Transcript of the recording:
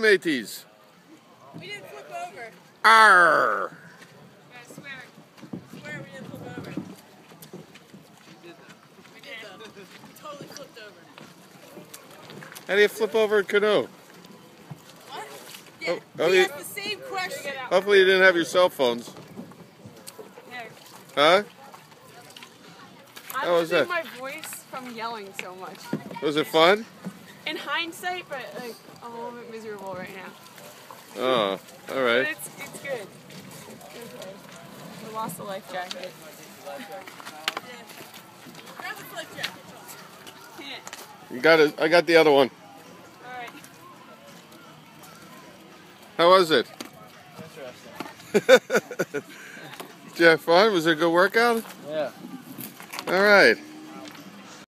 mateys. We didn't flip over. Arr! Yeah, swear we didn't flip over. We did though. We totally flipped over. How do you flip over a canoe? What? Yeah, Oh, he asked the same question. Hopefully you didn't have your cell phones. Here. Huh? I'm How was losing that? my voice from yelling so much. Was it fun? In hindsight, but like I'm a little bit miserable right now. Oh, all But right. it's good. Okay. We lost the life jacket. Grab the life jacket. Can't. You got it. I got the other one. Alright. How was it? Interesting. Did you have fun? Was it a good workout? Yeah. All right.